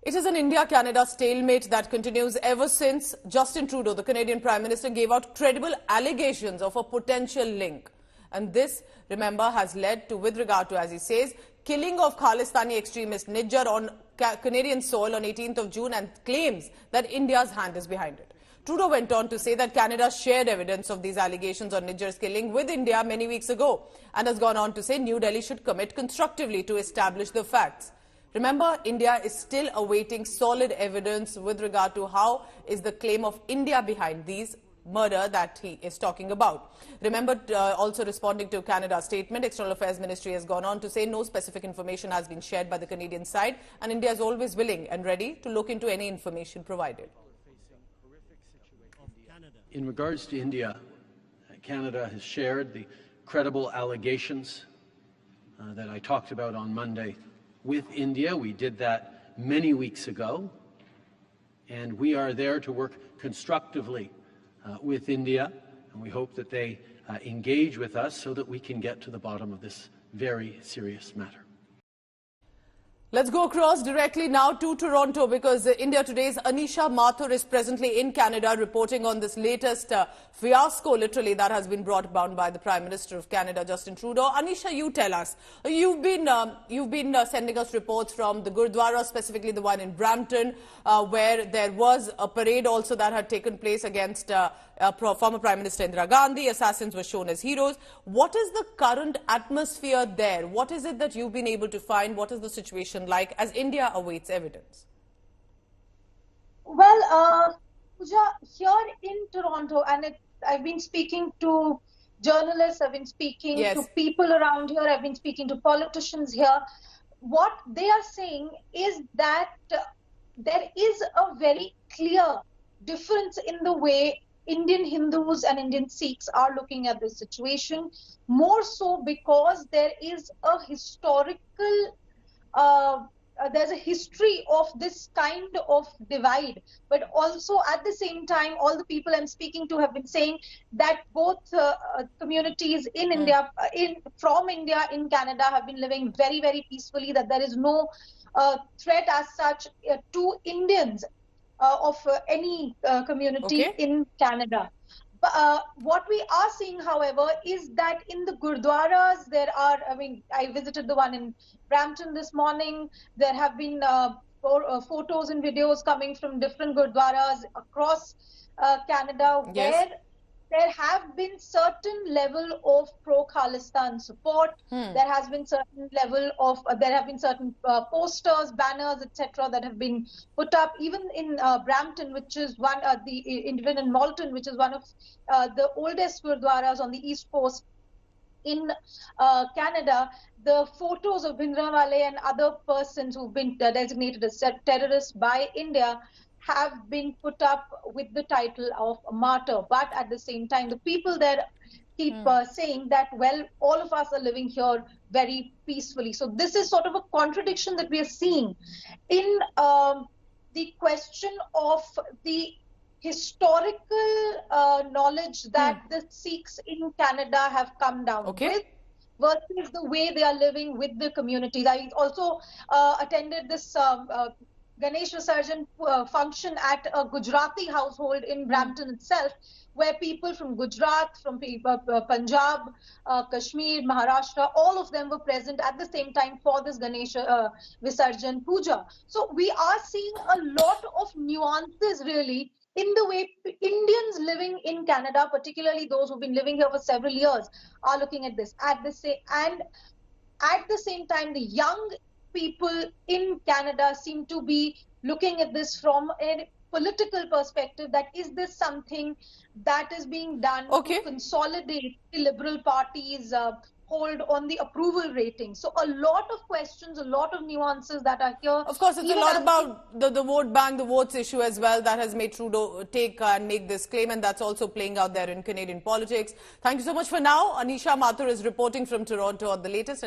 It is an India-Canada stalemate that continues ever since Justin Trudeau, the Canadian Prime Minister, gave out credible allegations of a potential link. And this, remember, has led to, with regard to, as he says, killing of Khalistani extremist Nijjar on Canadian soil on 18th of June and claims that India's hand is behind it. Trudeau went on to say that Canada shared evidence of these allegations on Nijjar's killing with India many weeks ago and has gone on to say New Delhi should commit constructively to establish the facts. Remember, India is still awaiting solid evidence with regard to how is the claim of India behind these murder that he is talking about. Remember, also responding to Canada's statement, External Affairs Ministry has gone on to say no specific information has been shared by the Canadian side and India is always willing and ready to look into any information provided. In regards to India, Canada has shared the credible allegations that I talked about on Monday with India. We did that many weeks ago, and we are there to work constructively with India, and we hope that they engage with us so that we can get to the bottom of this very serious matter. Let's go across directly now to Toronto because India Today's Anisha Mathur is presently in Canada reporting on this latest fiasco, literally, that has been brought about by the Prime Minister of Canada, Justin Trudeau. Anisha, you tell us. You've been sending us reports from the Gurdwara, specifically the one in Brampton, where there was a parade also that had taken place against former Prime Minister Indira Gandhi. Assassins were shown as heroes. What is the current atmosphere there? What is it that you've been able to find? What is the situation like as India awaits evidence? Well, Pooja, here in Toronto, and I've been speaking to journalists, I've been speaking to people around here, I've been speaking to politicians here. What they are saying is that there is a very clear difference in the way Indian Hindus and Indian Sikhs are looking at this situation, more so because there is a historical there's a history of this kind of divide, but also at the same time, all the people I'm speaking to have been saying that both communities in India, from India in Canada, have been living very, very peacefully, that there is no threat as such to Indians of any community in Canada. But what we are seeing, however, is that in the Gurdwaras, there are, I visited the one in Brampton this morning. There have been photos and videos coming from different Gurdwaras across Canada where there have been certain level of pro-Khalistan support. There has been certain level of, there have been certain posters, banners, etc. that have been put up. Even in Brampton, which is one, even in Malton, which is one of the oldest Gurdwaras on the East Coast in Canada, the photos of Bhindranwale and other persons who've been designated as terrorists by India have been put up with the title of martyr. But at the same time, the people there keep saying that, well, all of us are living here very peacefully. So this is sort of a contradiction that we are seeing in the question of the historical knowledge that the Sikhs in Canada have come down with versus the way they are living with the communities. I also attended this Ganesh Visarjan function at a Gujarati household in Brampton itself, where people from Gujarat, from Punjab, Kashmir, Maharashtra, all of them were present at the same time for this Ganesh Visarjan Puja. So we are seeing a lot of nuances really in the way Indians living in Canada, particularly those who've been living here for several years, are looking at this. At the same time, the young people in Canada seem to be looking at this from a political perspective, that is this something that is being done to consolidate the Liberal Party's hold on the approval rating. So a lot of questions, a lot of nuances that are here. Of course, it's a lot about the vote bank, the votes issue as well, that has made Trudeau take and make this claim, and that's also playing out there in Canadian politics. Thank you so much for now. Anisha Mathur is reporting from Toronto on the latest.